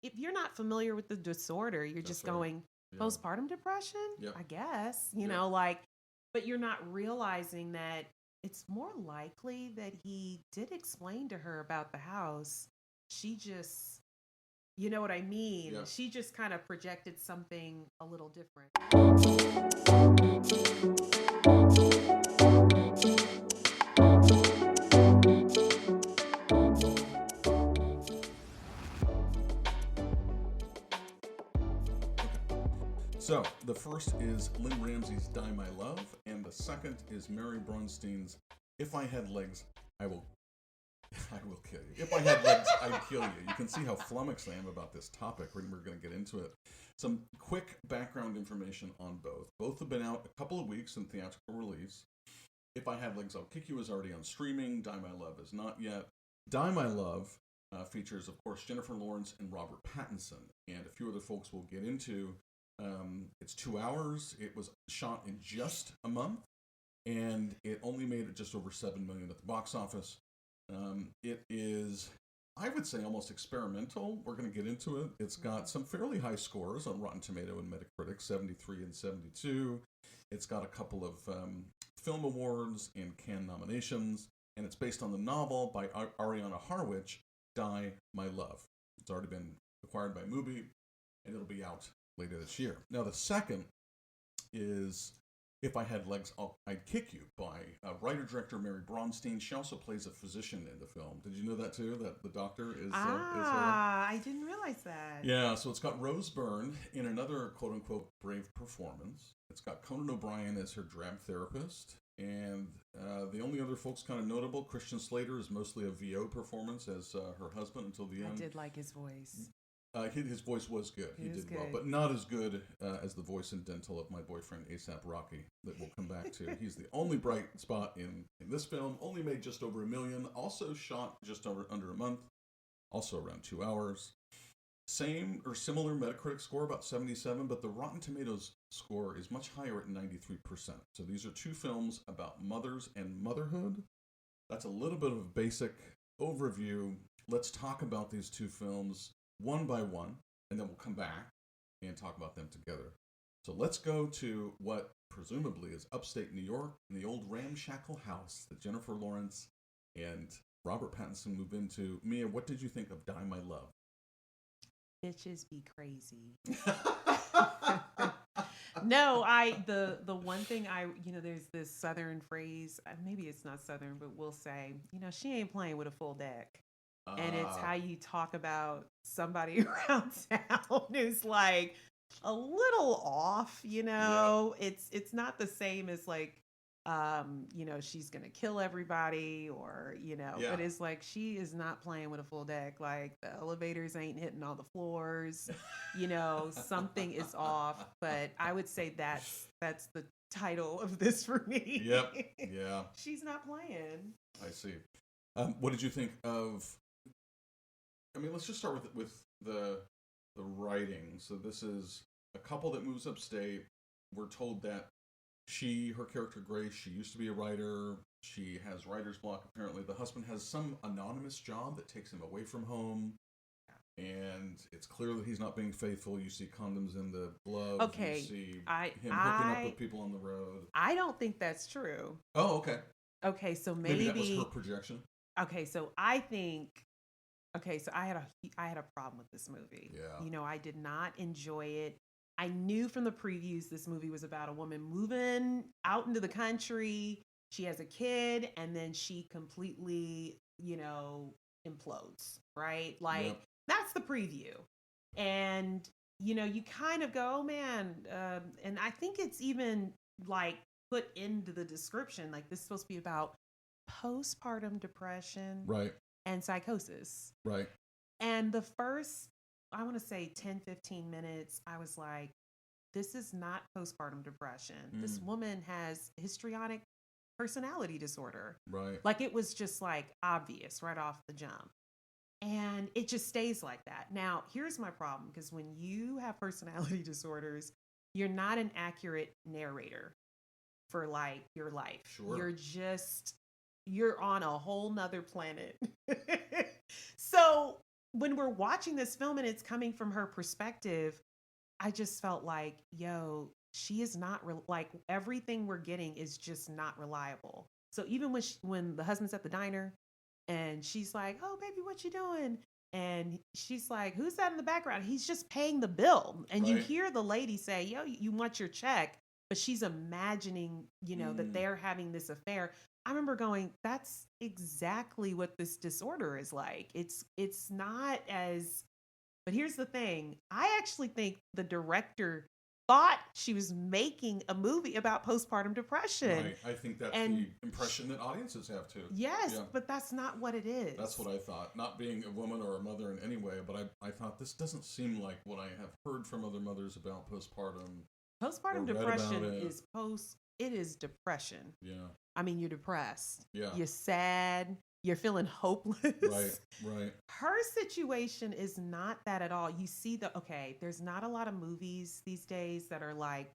if you're not familiar with the disorder, you're just going postpartum depression, I guess, you know, like, but you're not realizing that it's more likely that he did explain to her about the house. She just, you know what I mean? Yeah. She just kind of projected something a little different. So, the first is Lynne Ramsay's Die My Love, and the second is Mary Bronstein's If I Had Legs, I Will Kill You. If I Had Legs, I'd Kill You. You can see how flummoxed I am about this topic. We're going to get into it. Some quick background information on both. Both have been out a couple of weeks in theatrical release. If I Had Legs, I'll Kick You is already on streaming. Die My Love is not yet. Die My Love features, of course, Jennifer Lawrence and Robert Pattinson, and a few other folks we'll get into. It's 2 hours. It was shot in just a month, and it only made it just over $7 million at the box office. It is, I would say, almost experimental. We're going to get into it. It's got some fairly high scores on Rotten Tomato and Metacritic, 73 and 72. It's got a couple of film awards and Cannes nominations, and it's based on the novel by Ariana Harwich, Die My Love. It's already been acquired by Mubi, and it'll be out later this year. Now, the second is If I Had Legs, I'd Kick You by writer-director Mary Bronstein. She also plays a physician in the film. Did you know that too, that the doctor is her? I didn't realize that. Yeah, so it's got Rose Byrne in another quote-unquote brave performance. It's got Conan O'Brien as her drab therapist. And the only other folks kind of notable, Christian Slater is mostly a VO performance as her husband until the end. I did like his voice. His voice was good. He did well, but not as good as the voice in Dental of my boyfriend A$AP Rocky that we'll come back to. He's the only bright spot in this film. Only made just over $1 million. Also shot just under a month. Also around 2 hours. Same or similar Metacritic score, about 77, but the Rotten Tomatoes score is much higher at 93%. So these are two films about mothers and motherhood. That's a little bit of a basic overview. Let's talk about these two films one by one, and then we'll come back and talk about them together. So let's go to what presumably is upstate New York, in the old ramshackle house that Jennifer Lawrence and Robert Pattinson move into. Mia, what did you think of Die My Love? Bitches be crazy. No, the one thing there's this Southern phrase, maybe it's not Southern, but we'll say, she ain't playing with a full deck. And it's how you talk about somebody around town who's like a little off, Yeah. It's not the same as like, she's going to kill everybody or, Yeah. But it's like she is not playing with a full deck. Like the elevators ain't hitting all the floors, something is off. But I would say that's the title of this for me. Yep. Yeah. She's not playing. I see. What did you think of... let's just start with the writing. So this is a couple that moves upstate. We're told that her character Grace, she used to be a writer. She has writer's block, apparently. The husband has some anonymous job that takes him away from home. And it's clear that he's not being faithful. You see condoms in the glove. Okay. You see him hooking up with people on the road. I don't think that's true. Oh, okay. Okay, so maybe that was her projection. Okay, so I think... Okay, so I had a problem with this movie. Yeah. I did not enjoy it. I knew from the previews this movie was about a woman moving out into the country. She has a kid, and then she completely, implodes, right? Like, That's the preview. And, you kind of go, oh, man. And I think it's even, like, put into the description. Like, this is supposed to be about postpartum depression. Right. And psychosis. Right. And the first, I want to say 10, 15 minutes, I was like, this is not postpartum depression. This woman has histrionic personality disorder. Right. Like it was just like obvious right off the jump. And it just stays like that. Now, here's my problem, because when you have personality disorders, you're not an accurate narrator for like your life. Sure. You're on a whole nother planet. So when we're watching this film and it's coming from her perspective, I just felt like, yo, she is not like everything we're getting is just not reliable. So even when the husband's at the diner and she's like, "Oh, baby, what you doing?" And she's like, "Who's that in the background?" He's just paying the bill. And you Right. hear the lady say, "Yo, you want your check?" But she's imagining, that they're having this affair. I remember going, "That's exactly what this disorder is like." It's not as but here's the thing. I actually think the director thought she was making a movie about postpartum depression. Right. I think that's And the impression that audiences have too. yes, Yeah. but that's not what it is. That's what I thought. Not being a woman or a mother in any way, but I thought this doesn't seem like what I have heard from other mothers about postpartum. Postpartum depression it is depression. Yeah. I mean, you're depressed. Yeah. You're sad. You're feeling hopeless. Right. Her situation is not that at all. You see there's not a lot of movies these days that are like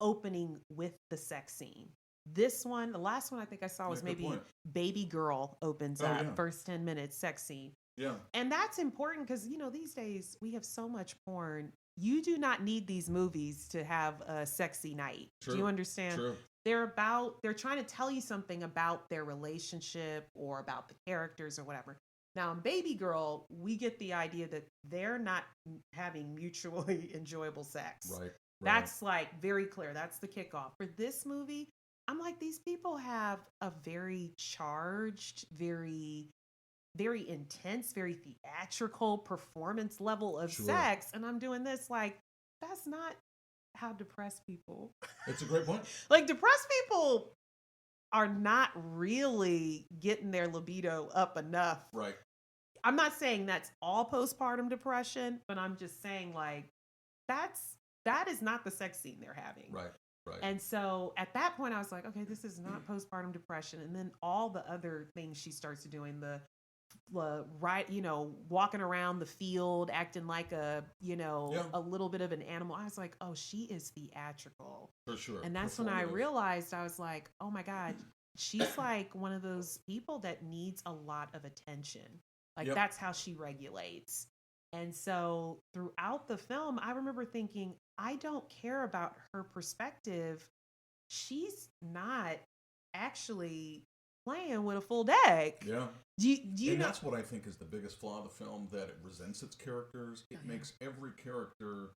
opening with the sex scene. This one, the last one I think I saw was maybe Baby Girl opens up, first 10 minutes, sex scene. Yeah. And that's important because, these days we have so much porn. You do not need these movies to have a sexy night. True. Do you understand? True. They're trying to tell you something about their relationship or about the characters or whatever. Now in Baby Girl, we get the idea that they're not having mutually enjoyable sex. Right. That's like very clear. That's the kickoff. For this movie, I'm like, these people have a very charged, very, very intense, very theatrical performance level of sex. And I'm doing this like, that's not how depressed people. It's a great point. Like depressed people are not really getting their libido up enough. Right. I'm not saying that's all postpartum depression, but I'm just saying like that is not the sex scene they're having. Right. And so at that point I was like, okay, this is not postpartum depression. And then all the other things she starts doing, the walking around the field, acting like a little bit of an animal. I was like, oh, she is theatrical. For sure. And that's when I realized, I was like, oh my God, she's like one of those people that needs a lot of attention. Like that's how she regulates. And so throughout the film, I remember thinking, I don't care about her perspective. She's not actually playing with a full deck. Yeah. Do you know? That's what I think is the biggest flaw of the film, that it resents its characters. It makes every character,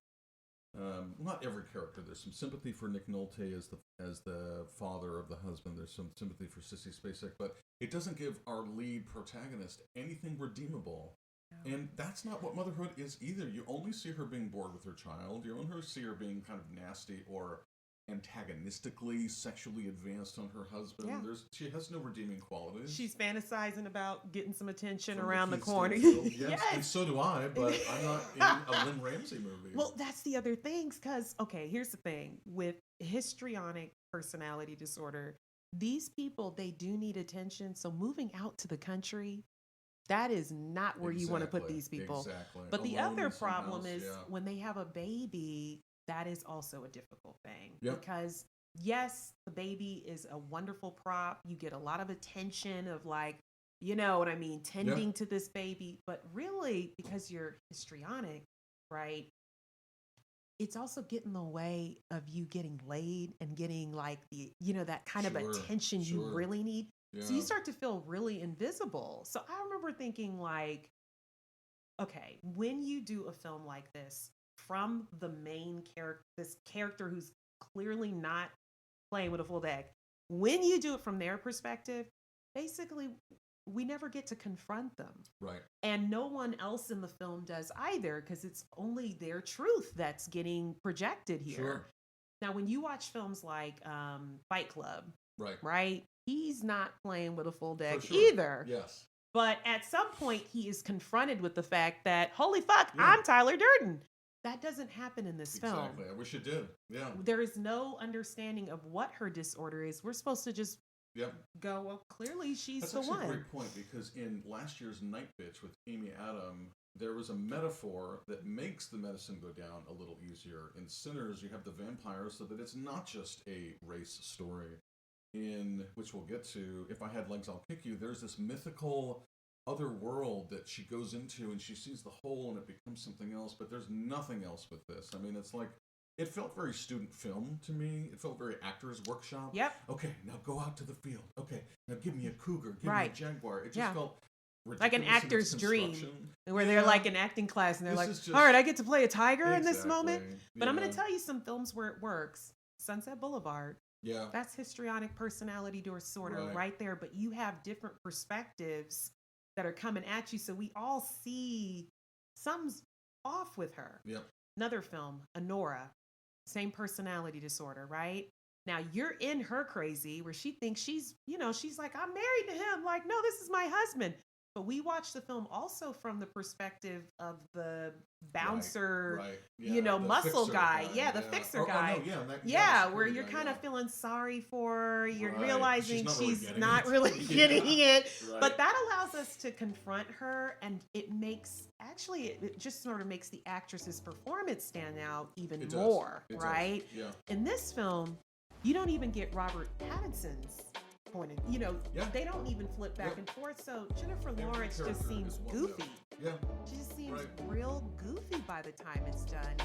not every character. There's some sympathy for Nick Nolte as the father of the husband. There's some sympathy for Sissy Spacek, but it doesn't give our lead protagonist anything redeemable. No. And that's not what motherhood is either. You only see her being bored with her child. You only see her being kind of nasty or antagonistically sexually advanced on her husband. Yeah. She has no redeeming qualities. She's fantasizing about getting some attention around the corner. Yes, and so do I, but I'm not in a Lynne Ramsay movie. Well, that's the other thing, because, okay, here's the thing. With histrionic personality disorder, these people, they do need attention. So moving out to the country, that is not where you want to put these people. Exactly. But the Alone other problem is yeah. when they have a baby, that is also a difficult thing. Yep. Because yes, the baby is a wonderful prop. You get a lot of attention of like, you know what I mean, tending to this baby. But really, because you're histrionic, right? It's also getting in the way of you getting laid and getting like the, that kind of attention you really need. Yeah. So you start to feel really invisible. So I remember thinking like, okay, when you do a film like this from the main character, this character who's clearly not playing with a full deck, when you do it from their perspective, basically we never get to confront them. Right. And no one else in the film does either, because it's only their truth that's getting projected here. Sure. Now, when you watch films like Fight Club, right? He's not playing with a full deck either. Yes. But at some point, he is confronted with the fact that, holy fuck, I'm Tyler Durden. That doesn't happen in this film. Exactly. I wish it did. Yeah. There is no understanding of what her disorder is. We're supposed to just go, well, clearly she's the one. That's a great point, because in last year's Night Bitch with Amy Adam, there was a metaphor that makes the medicine go down a little easier. In Sinners, you have the vampires, so that it's not just a race story. In which we'll get to, If I Had Legs, I'll Kick You, there's this mythical other world that she goes into, and she sees the whole, and it becomes something else. But there's nothing else with this. I mean, it's like it felt very student film to me. It felt very actors workshop. Yep. Okay, now go out to the field. Okay, now give me a cougar. Give me a jaguar. It just felt like an actor's dream, where they're like in acting class, and they're like, just, all right, I get to play a tiger in this moment. But I'm going to tell you some films where it works. Sunset Boulevard. Yeah. That's histrionic personality disorder right there. But you have different perspectives that are coming at you. So we all see something's off with her. Yep. Another film, Honora, same personality disorder, right? Now you're in her crazy where she thinks she's like, I'm married to him. Like, no, this is my husband. But we watch the film also from the perspective of the bouncer, muscle guy. Yeah, the fixer guy. Where you're kind of feeling sorry for her. You're realizing she's not really getting it. Right. But that allows us to confront her, and it just sort of makes the actress's performance stand out even more, right? Yeah. In this film, you don't even get Robert Pattinson's point of, they don't even flip back and forth. So Jennifer Lawrence just seems goofy. Yeah. She just seems real goofy by the time it's done.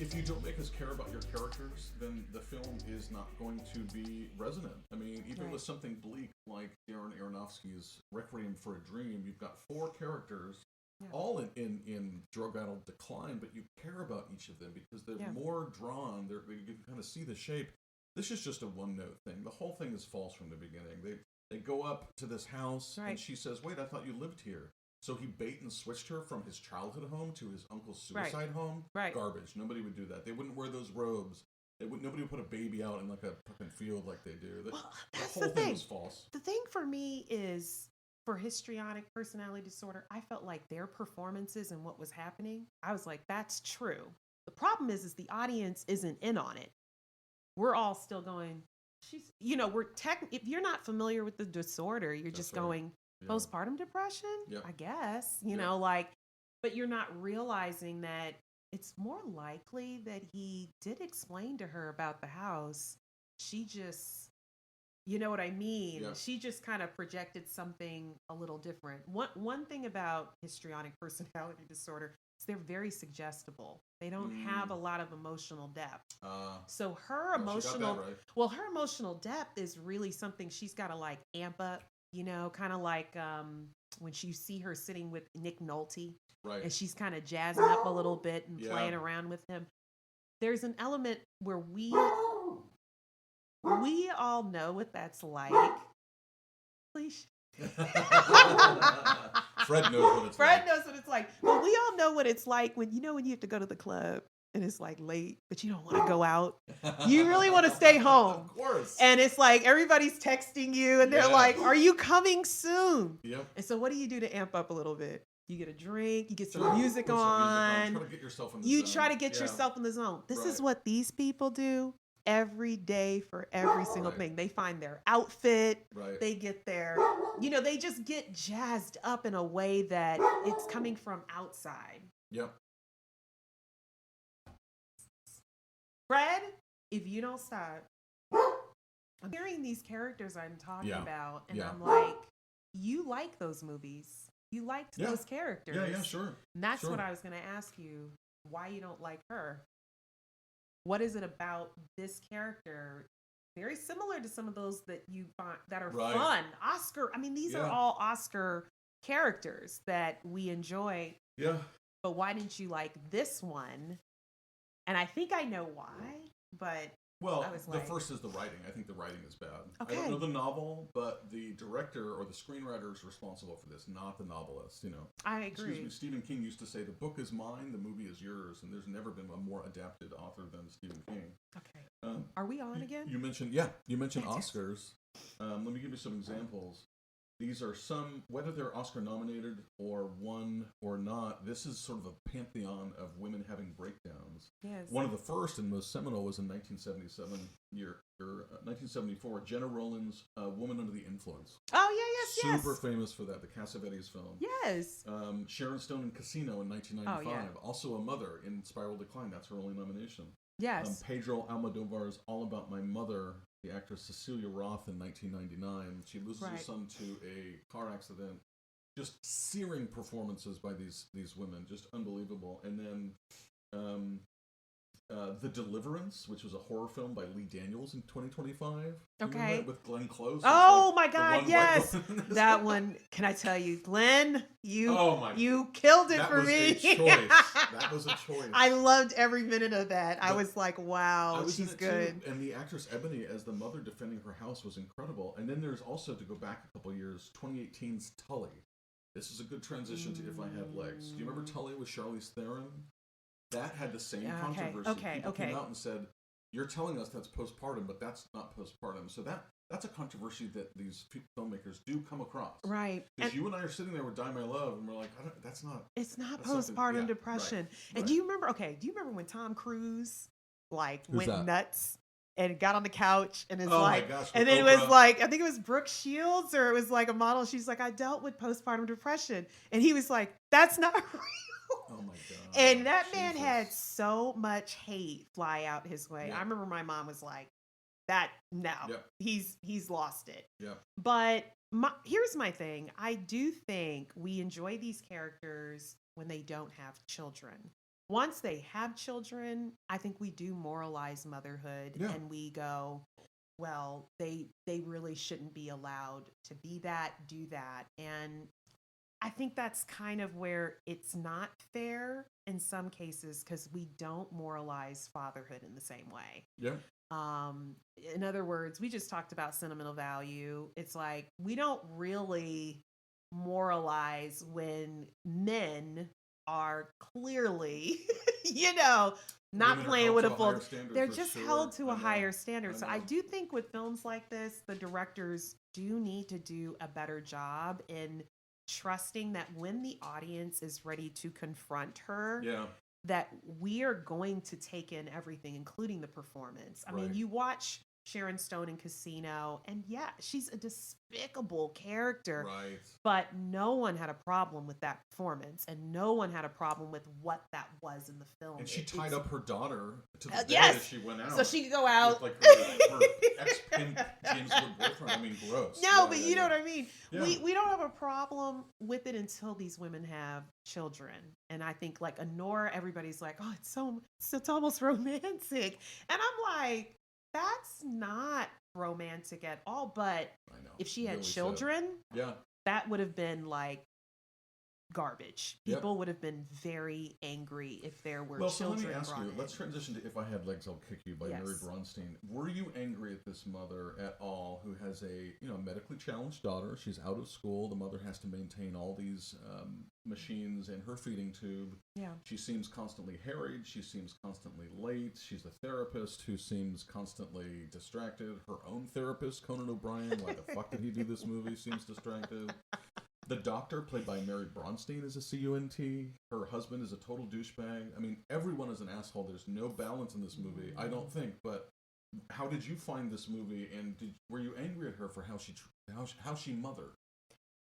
If you don't make us care about your characters, then the film is not going to be resonant. I mean, even with something bleak like Darren Aronofsky's Requiem for a Dream, you've got 4 characters, all in drug-addled decline, but you care about each of them because they're more drawn. You can kind of see the shape. This is just a one-note thing. The whole thing is false from the beginning. They go up to this house, and she says, wait, I thought you lived here. So he bait and switched her from his childhood home to his uncle's suicide home. Right. Garbage. Nobody would do that. They wouldn't wear those robes. Nobody would put a baby out in like a fucking field like they do. The whole thing was false. The thing for me is, for histrionic personality disorder, I felt like their performances and what was happening, I was like, that's true. The problem is the audience isn't in on it. We're all still going, if you're not familiar with the disorder, you're just going, postpartum depression, I guess, but you're not realizing that it's more likely that he did explain to her about the house. She just, you know what I mean? Yeah. She just kind of projected something a little different. One thing about histrionic personality disorder is they're very suggestible. They don't have a lot of emotional depth. So her emotional depth is really something she's got to like amp up. Kind of like when you see her sitting with Nick Nolte, and she's kind of jazzing up a little bit and playing around with him. There's an element where we all know what that's like. Please. Fred knows what it's like. Fred knows what it's like. But we all know what it's like when you have to go to the club. And it's like late, but you don't want to go out. You really want to stay home. Of course. And it's like everybody's texting you and they're like, are you coming soon? Yep. And so what do you do to amp up a little bit? You get a drink, you get some music on. Try to get yourself in the zone. Try to get yourself in the zone. This is what these people do every day for every single thing. They find their outfit. Right. They get their, they just get jazzed up in a way that it's coming from outside. Yep. Fred, if you don't stop, I'm hearing these characters I'm talking about, and I'm like, you like those movies. You liked those characters. Yeah, sure. And that's what I was going to ask you, why you don't like her. What is it about this character? Very similar to some of those that you find that are fun. Oscar, these are all Oscar characters that we enjoy. Yeah. But why didn't you like this one? And I think I know why, but the first is the writing. I think the writing is bad. Okay. I don't know the novel, but the director or the screenwriter is responsible for this, not the novelist. I agree. Excuse me. Stephen King used to say, "The book is mine, the movie is yours," and there's never been a more adapted author than Stephen King. Okay. Are we on again? You mentioned Oscars. Let me give you some examples. These are some, whether they're Oscar nominated or won or not, this is sort of a pantheon of women having breakdowns. Yes. One of the first and most seminal was in 1974, Gena Rowlands' Woman Under the Influence. Oh, yeah, Super famous for that, the Cassavetes film. Yes. Sharon Stone in Casino in 1995. Oh, yeah. Also a mother in Spiral Decline. That's her only nomination. Yes. Pedro Almodovar's All About My Mother, the actress Cecilia Roth in 1999. She loses her son to a car accident. Just searing performances by these women, just unbelievable. And then The Deliverance, which was a horror film by Lee Daniels in 2025. Okay. With Glenn Close. Oh my God, yes. That one, can I tell you, Glenn, you killed it for me. That was a choice. I loved every minute of that. I was like, wow, she's good. Too. And the actress Ebony as the mother defending her house was incredible. And then there's also, to go back a couple years, 2018's Tully. This is a good transition to If I Had Legs. Do you remember Tully with Charlize Theron? That had the same controversy. People came out and said, "You're telling us that's postpartum, but that's not postpartum." So that's a controversy that these filmmakers do come across. Right. Because you and I are sitting there with Die My Love, and we're like, that's not. It's not postpartum depression. Right, and do you remember? Okay, do you remember when Tom Cruise went that? Nuts? And got on the couch and is my gosh, and then it was like, I think it was Brooke Shields, or it was like a model. She's like, I dealt with postpartum depression. And he was like, that's not real. Oh my God. And that man had so much hate fly out his way. Yeah. I remember my mom was like, he's lost it. Yeah. But here's my thing. I do think we enjoy these characters when they don't have children. Once they have children, I think we do moralize motherhood and we go, well, they really shouldn't be allowed to be that, do that. And I think that's kind of where it's not fair in some cases, because we don't moralize fatherhood in the same way. Yeah. In other words, we just talked about sentimental value. It's like, we don't really moralize when men are clearly, not Women playing with a full. They're just held to a higher standard. So I do think with films like this, the directors do need to do a better job in trusting that when the audience is ready to confront her, that we are going to take in everything, including the performance. I mean, you watch Sharon Stone in Casino, and she's a despicable character, but no one had a problem with that performance, and no one had a problem with what that was in the film. And she tied up her daughter to the bed as she went out, so she could go out with her ex-pimp James Wood boyfriend. I mean, gross. No, but you know what I mean. Yeah. We don't have a problem with it until these women have children, and I think like Honora, everybody's like, oh, it's almost romantic, and I'm like, that's not romantic at all. But if she had children, that would have been like garbage. People would have been very angry if there were children. So let me ask you, let's transition to If I Had Legs, I'll Kick You by Mary Bronstein. Were you angry at this mother at all who has a medically challenged daughter? She's out of school. The mother has to maintain all these machines in her feeding tube. Yeah. She seems constantly harried. She seems constantly late. She's a therapist who seems constantly distracted. Her own therapist, Conan O'Brien, why the fuck did he do this movie, seems distracted. The doctor, played by Mary Bronstein, is a CUNT. Her husband is a total douchebag. I mean, everyone is an asshole. There's no balance in this movie, I don't think. But how did you find this movie, and were you angry at her for how she mothered?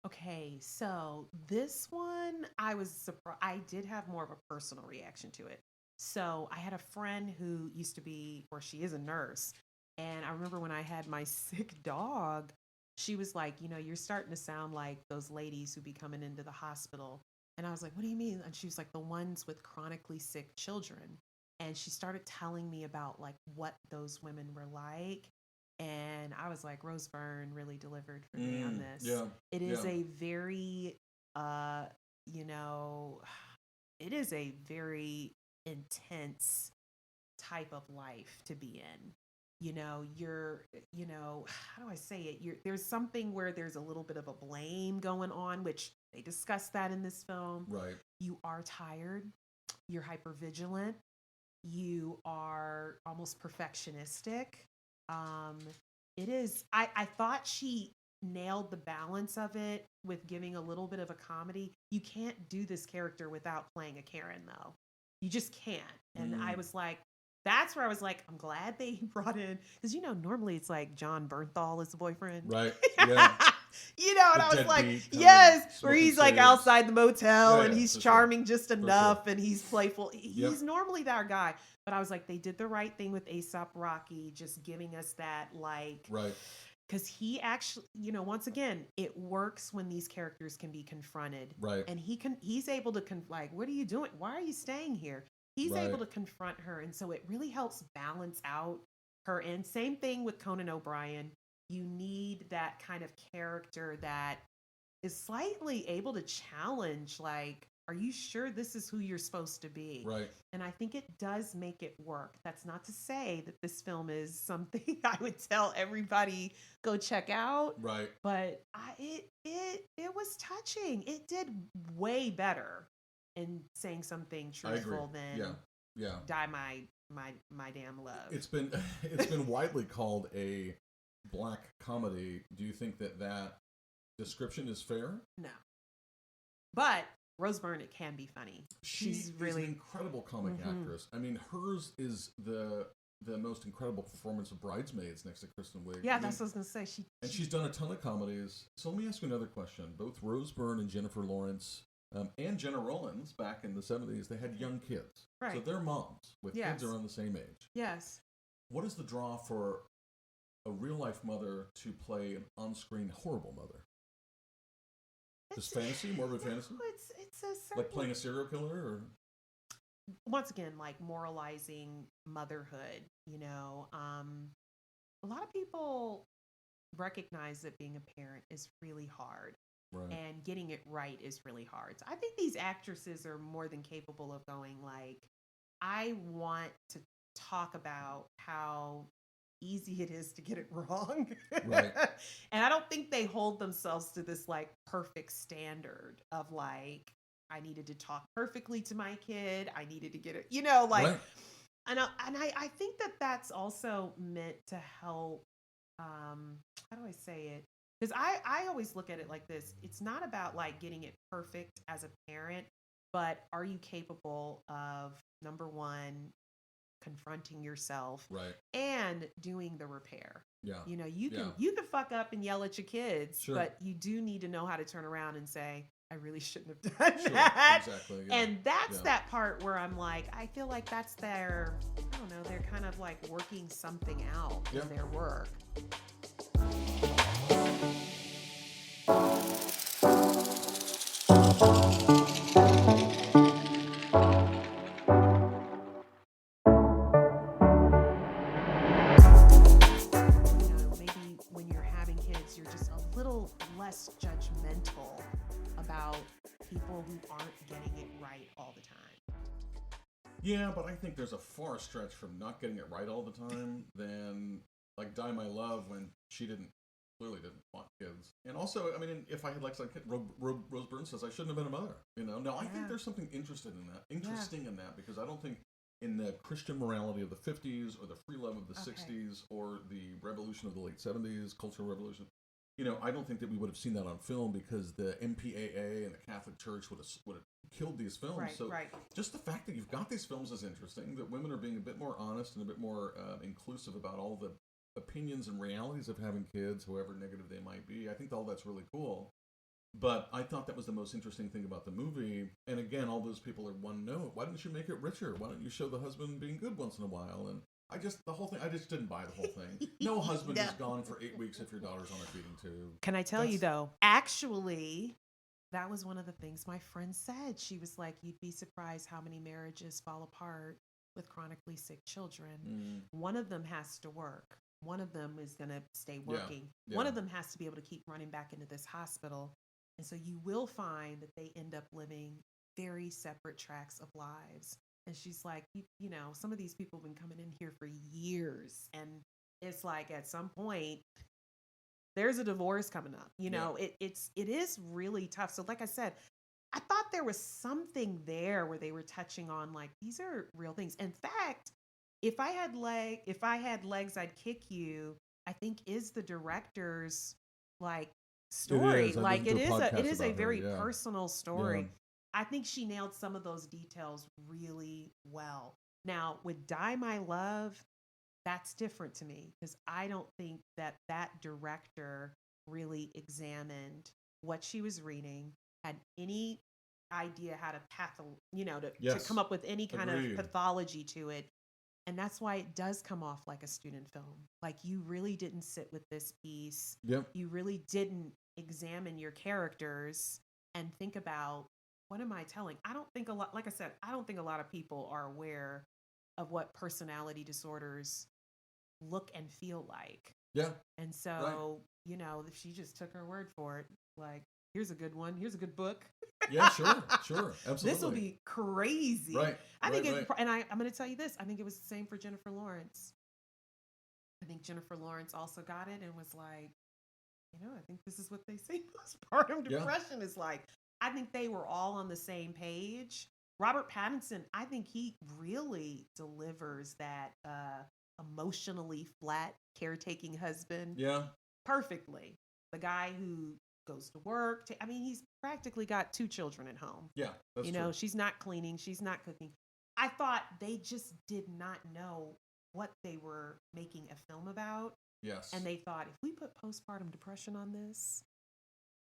Okay, so this one, I was surprised. I did have more of a personal reaction to it. So I had a friend who used to be, or she is a nurse, and I remember when I had my sick dog, she was like, you're starting to sound like those ladies who be coming into the hospital. And I was like, what do you mean? And she was like, the ones with chronically sick children. And she started telling me about like what those women were like. And I was like, Rose Byrne really delivered for me on this. Yeah. It is a very, it is a very intense type of life to be in. You're, how do I say it? There's something where there's a little bit of a blame going on, which they discuss that in this film. Right. You are tired. You're hypervigilant. You are almost perfectionistic. It is, I thought she nailed the balance of it with giving a little bit of a comedy. You can't do this character without playing a Karen, though. You just can't. And I was like, that's where I was like, I'm glad they brought in, because normally it's like John Bernthal is the boyfriend. Right. Yeah. And I was like, deadbeat, yes, where smoking he's like cigs. outside the motel Yeah, and yeah, he's for charming just For enough and he's playful. Yep. He's normally that guy. But I was like, they did the right thing with Aesop Rocky, just giving us that, like, Right. because he actually, once again, it works when these characters can be confronted. Right. And he's able to, like, what are you doing? Why are you staying here? He's Right. able to confront her. And so it really helps balance out her. And same thing with Conan O'Brien. You need that kind of character that is slightly able to challenge, like, are you sure this is who you're supposed to be? Right. And I think it does make it work. That's not to say that this film is something I would tell everybody go check out. Right. But it was touching. It did way better in saying something truthful than die my damn love. It's been widely called a black comedy. Do you think that description is fair? No. But Rose Byrne can be funny. She's really an incredible comic actress. I mean, hers is the most incredible performance of Bridesmaids next to Kristen Wiig. Yeah, that's what I was gonna say. She's done a ton of comedies. So let me ask you another question. Both Rose Byrne and Jennifer Lawrence and Jenna Rollins back in the 70s, they had young kids. Right. So they're moms with kids around the same age. Yes. What is the draw for a real-life mother to play an on-screen horrible mother? Just fantasy, morbid fantasy? It's a certain... Like playing a serial killer? Or? Once again, like moralizing motherhood, a lot of people recognize that being a parent is really hard. Right. And getting it right is really hard. So I think these actresses are more than capable of going, like, I want to talk about how easy it is to get it wrong. Right. And I don't think they hold themselves to this, like, perfect standard of, like, I needed to talk perfectly to my kid. I needed to get it, Right. And I think that that's also meant to help, how do I say it? Because I always look at it like this. It's not about, like, getting it perfect as a parent, but are you capable of, number one, confronting yourself, right, and doing the repair. Yeah. You can fuck up and yell at your kids, sure, but you do need to know how to turn around and say, I really shouldn't have done that. Exactly. Yeah. And that's that part where I'm like, I feel like that's their, I don't know, they're kind of like working something out in their work. Maybe when you're having kids, you're just a little less judgmental about people who aren't getting it right all the time. Yeah, but I think there's a far stretch from not getting it right all the time than, like, Die My Love, when she clearly didn't want kids. And also, I mean, if I had legs like Rose Byrne says, I shouldn't have been a mother. No, I think there's something interesting in that, because I don't think in the Christian morality of the 50s or the free love of the 60s or the revolution of the late 70s, Cultural Revolution, I don't think that we would have seen that on film, because the MPAA and the Catholic Church would have killed these films. Right. Just the fact that you've got these films is interesting, that women are being a bit more honest and a bit more inclusive about all the opinions and realities of having kids, however negative they might be. I think all that's really cool. But I thought that was the most interesting thing about the movie. And again, all those people are one note. Why didn't you make it richer? Why don't you show the husband being good once in a while? And I just didn't buy the whole thing. No husband is gone for 8 weeks if your daughter's on a feeding tube. Can I tell you, though, actually, that was one of the things my friend said. She was like, you'd be surprised how many marriages fall apart with chronically sick children. One of them has to work. One of them is going to stay working. Yeah. One of them has to be able to keep running back into this hospital. And so you will find that they end up living very separate tracks of lives. And she's like, some of these people have been coming in here for years. And it's like, at some point, there's a divorce coming up. It is really tough. So like I said, I thought there was something there where they were touching on, like, these are real things. In fact, if I had legs, I'd kick you, I think is the director's, like, story. It is a very personal story. Yeah. I think she nailed some of those details really well. Now, with Die My Love, that's different to me, because I don't think that director really examined what she was reading, had any idea how to to come up with any kind of pathology to it. And that's why it does come off like a student film. Like, you really didn't sit with this piece. Yep. You really didn't examine your characters and think about, what am I telling? I don't think like I said, I don't think a lot of people are aware of what personality disorders look and feel like. Yeah. And so, if she just took her word for it, like, here's a good one. Here's a good book. Yeah, sure. Absolutely. This will be crazy. Right. I think and I'm going to tell you this. I think it was the same for Jennifer Lawrence. I think Jennifer Lawrence also got it and was like, I think this is what they say postpartum depression is like. I think they were all on the same page. Robert Pattinson, I think he really delivers that emotionally flat caretaking husband perfectly. The guy who goes to work. He's practically got 2 children at home. Yeah, that's true. She's not cleaning. She's not cooking. I thought they just did not know what they were making a film about. Yes. And they thought, if we put postpartum depression on this,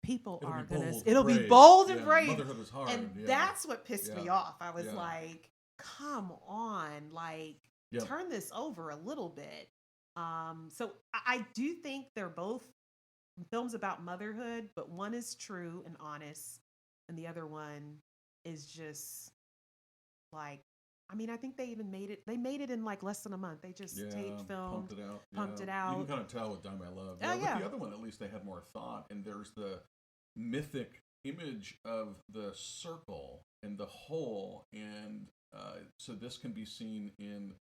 it'll be bold and brave. Motherhood is hard. And that's what pissed me off. I was like, come on, like, turn this over a little bit. So I do think they're both films about motherhood, but one is true and honest, and the other one is just like, I think they even made it. They made it in like less than a month. They just taped, filmed, pumped it out. You can kind of tell with Die My Love. With the other one, at least they had more thought, and there's the mythic image of the circle and the hole, and so this can be seen in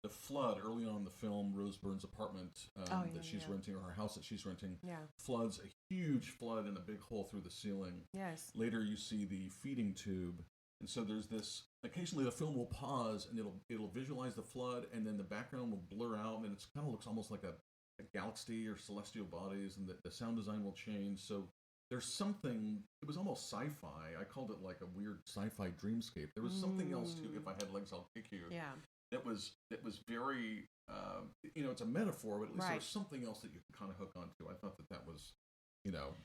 the flood early on in the film. Rose Byrne's apartment that she's renting, or her house that she's renting, floods, a huge flood and a big hole through the ceiling. Yes. Later you see the feeding tube, and so there's this, occasionally the film will pause and it'll visualize the flood, and then the background will blur out, and it kind of looks almost like a galaxy or celestial bodies, and the sound design will change. So there's something, it was almost sci-fi. I called it like a weird sci-fi dreamscape. There was something else too, If I Had Legs I'll Kick You. Yeah. It was very, it's a metaphor, but at least there was something else that you can kind of hook onto. I thought that was,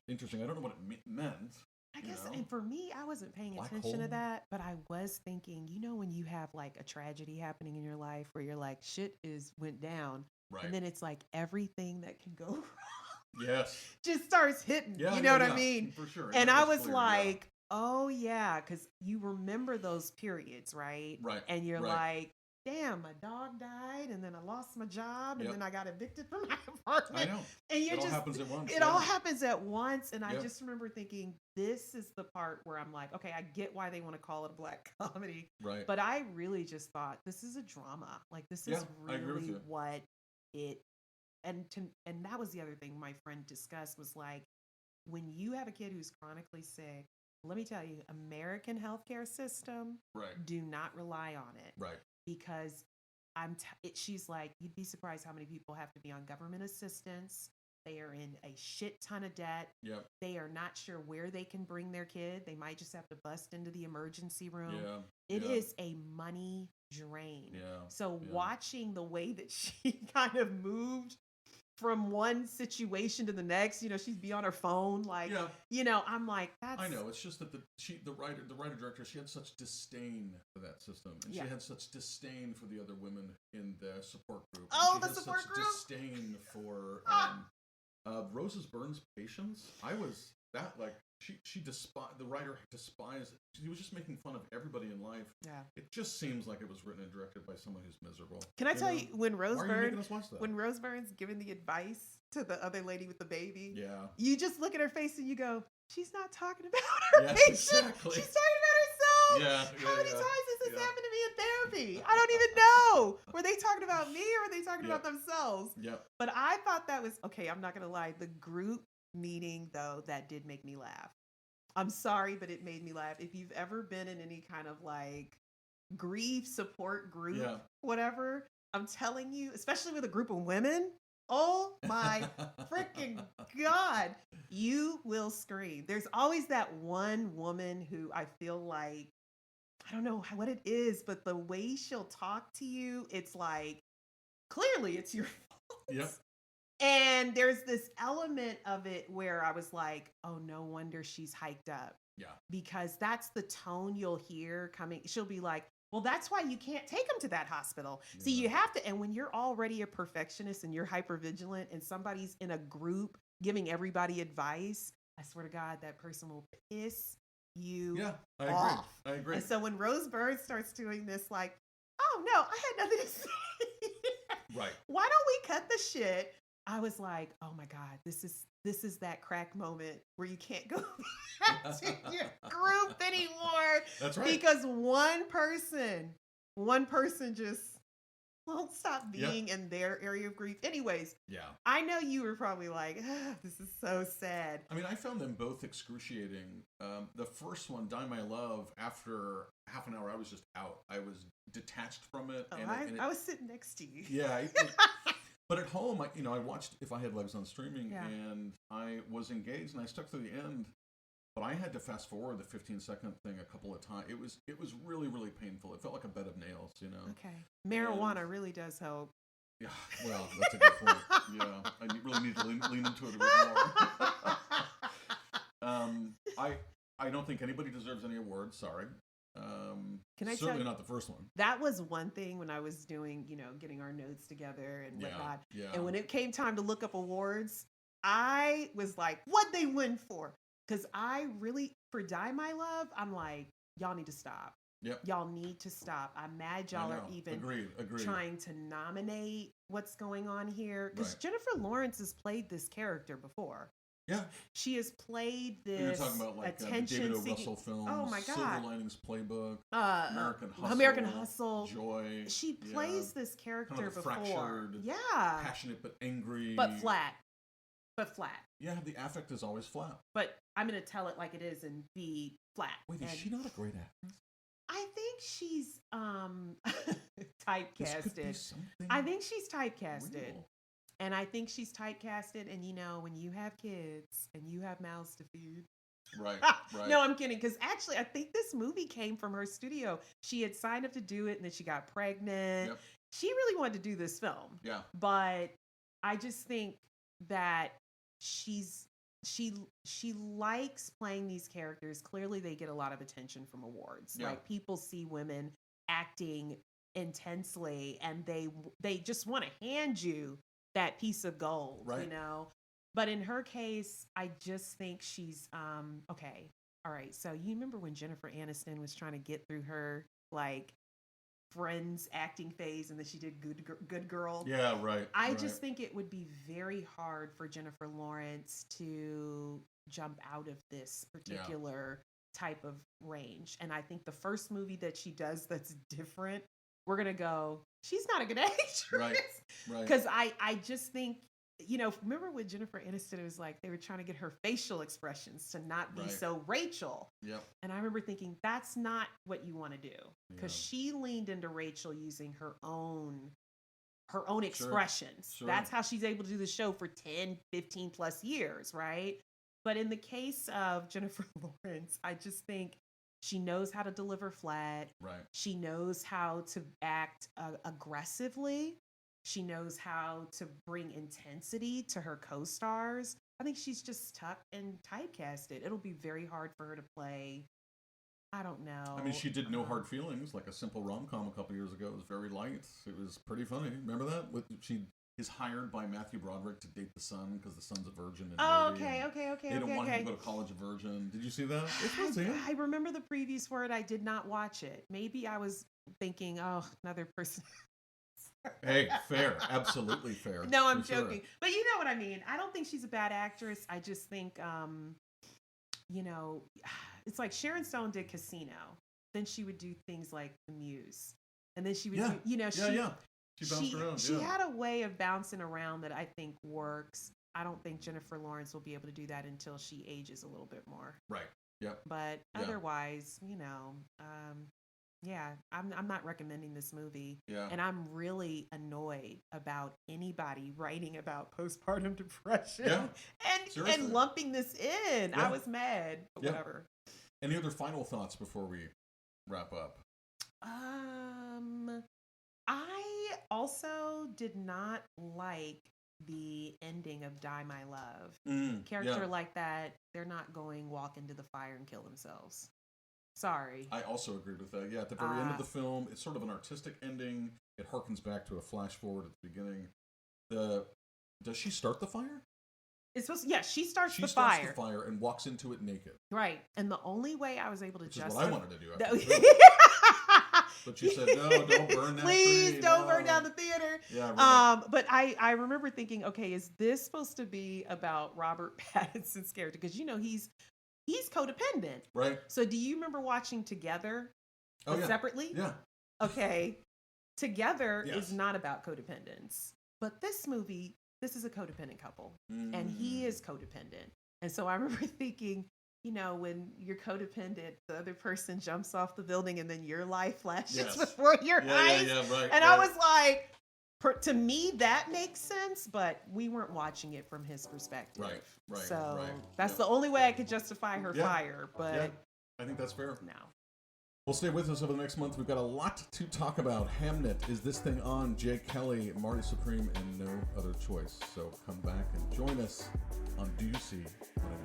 interesting. I don't know what it meant. I guess, and for me, I wasn't paying attention to that, but I was thinking, when you have like a tragedy happening in your life where you're like, shit went down, and then it's like everything that can go wrong just starts hitting. You know what I mean? For sure. And I was like, oh yeah, because you remember those periods, right? Right. And you're like, damn, my dog died, and then I lost my job, and then I got evicted from my apartment. I know. And it all happens at once. It all happens at once, and I just remember thinking, this is the part where I'm like, okay, I get why they want to call it a black comedy, right? But I really just thought, this is a drama. Like, this is really what it. And that was the other thing my friend discussed, was like, when you have a kid who's chronically sick, let me tell you, American healthcare system, do not rely on it, because she's like, you'd be surprised how many people have to be on government assistance. They are in a shit ton of debt. Yep. They are not sure where they can bring their kid. They might just have to bust into the emergency room. Yeah. It is a money drain. Yeah. So watching the way that she kind of moved from one situation to the next, she'd be on her phone, like, I'm like, that's. I know. It's just that the writer director, she had such disdain for that system, and she had such disdain for the other women in the support group. Oh, the support group. Disdain for Rose Byrne's patience. I was that like she despised the writer. She was just making fun of everybody in life. Yeah. It just seems like it was written and directed by someone who's miserable. Can I tell you, when Rose Byrne's giving the advice to the other lady with the baby, you just look at her face and you go, she's not talking about her patient. Exactly. She's talking about herself. How many times has this happened to me in therapy? I don't even know. Were they talking about me, or were they talking about themselves? Yep. But I thought that was okay. I'm not gonna lie. The group meeting, though, that did make me laugh. I'm sorry, but it made me laugh. If you've ever been in any kind of like grief support group, whatever, I'm telling you, especially with a group of women, oh my freaking God, you will scream. There's always that one woman who I feel like, I don't know what it is, but the way she'll talk to you, it's like, clearly it's your fault. And there's this element of it where I was like, oh, no wonder she's hiked up. Yeah. Because that's the tone you'll hear coming. She'll be like, well, that's why you can't take them to that hospital. Yeah. See, you have to. And when you're already a perfectionist and you're hypervigilant and somebody's in a group giving everybody advice, I swear to God, that person will piss you off. I agree. And so when Rose Byrne starts doing this, like, oh, no, I had nothing to say. Right. Why don't we cut the shit? I was like, oh my God, this is that crack moment where you can't go back to your group anymore. That's right. Because one person just won't stop being in their area of grief. Anyways, I know you were probably like, this is so sad. I mean, I found them both excruciating. The first one, Die My Love, after half an hour, I was just out. I was detached from it. Oh, I was sitting next to you. Yeah. But at home, I watched If I Had Legs on streaming, and I was engaged, and I stuck to the end. But I had to fast forward the 15-second thing a couple of times. It was really, really painful. It felt like a bed of nails, Okay. Marijuana really does help. Yeah, well, that's a good point. Yeah, I really need to lean into it a bit more. I don't think anybody deserves any awards. Sorry. Can I certainly tell you, not the first one. That was one thing when I was doing, getting our notes together and whatnot. Yeah. And when it came time to look up awards, I was like, what'd they win for? Because I really, for Die My Love, I'm like, y'all need to stop. Yep. Y'all need to stop. I'm mad y'all are even Agreed. trying to nominate what's going on here. Because Jennifer Lawrence has played this character before. Yeah. She has played this. You're talking about like the David O. Russell films. Oh my God. Silver Linings Playbook. American Hustle. Joy. She plays this character kind of before. Fractured, yeah. Passionate but angry. But flat. Yeah, the affect is always flat. But I'm going to tell it like it is and be flat. Wait, is she not a great actress? I think she's typecasted. I think she's typecasted. Real. And I think she's typecasted. And when you have kids and you have mouths to feed. Right. No, I'm kidding. Because actually, I think this movie came from her studio. She had signed up to do it and then she got pregnant. Yep. She really wanted to do this film. Yeah. But I just think that she likes playing these characters. Clearly, they get a lot of attention from awards. Yeah. Like people see women acting intensely and they just want to hand you that piece of gold, right. But in her case, I just think she's okay. All right. So you remember when Jennifer Aniston was trying to get through her like Friends acting phase and then she did Good Girl. Yeah, right. I just think it would be very hard for Jennifer Lawrence to jump out of this particular type of range. And I think the first movie that she does that's different, we're going to go, she's not a good actress. Right. Because I just think, remember with Jennifer Aniston, it was like they were trying to get her facial expressions to not be so Rachel. Yep. And I remember thinking, that's not what you want to do. Because she leaned into Rachel using her own expressions. Sure. That's how she's able to do the show for 10, 15 plus years, right? But in the case of Jennifer Lawrence, I just think she knows how to deliver flat. Right. She knows how to act aggressively. She knows how to bring intensity to her co-stars. I think she's just stuck and typecasted. It'll be very hard for her to play. I don't know. I mean, she did No Hard Feelings, like a simple rom-com a couple years ago. It was very light. It was pretty funny. Remember that? She is hired by Matthew Broderick to date the son because the son's a virgin. And okay. They don't want him to go to college a virgin. Did you see that? I remember the previews for it. I did not watch it. Maybe I was thinking, another person. Hey, fair. Absolutely fair. No, I'm joking. Sure. But you know what I mean. I don't think she's a bad actress. I just think, it's like Sharon Stone did Casino. Then she would do things like The Muse. And then she would do, She bounced around. She had a way of bouncing around that I think works. I don't think Jennifer Lawrence will be able to do that until she ages a little bit more. Right. Yep. But otherwise, I'm not recommending this movie. Yeah. And I'm really annoyed about anybody writing about postpartum depression and lumping this in. Yeah. I was mad, but whatever. Any other final thoughts before we wrap up? I also did not like the ending of Die My Love. Character like that, they're not going walk into the fire and kill themselves. Sorry. I also agree with that. Yeah, at the very end of the film, it's sort of an artistic ending. It harkens back to a flash forward at the beginning. Does she start the fire? It's supposed to, she starts the fire. She fire. starts the fire and walks into it naked. Right. And the only way I was able to justify... Which is what I wanted to do. But you said, no, don't burn that Please tree, don't burn down the theater. Yeah, right. But I remember thinking, okay, is this supposed to be about Robert Pattinson's character? Because, he's codependent. Right. So do you remember watching Together separately? Yeah. Okay. Together is not about codependence. But this movie, this is a codependent couple. And he is codependent. And so I remember thinking, when you're codependent, the other person jumps off the building and then your life flashes before your eyes. Yeah, right. And I was like, to me, that makes sense, but we weren't watching it from his perspective. Right. So that's the only way I could justify her fire. But I think that's fair. No. Well, stay with us over the next month. We've got a lot to talk about. Hamnet, Is This Thing On? Jake Kelly, Marty Supreme, and No Other Choice. So come back and join us on Do You See What I Mean?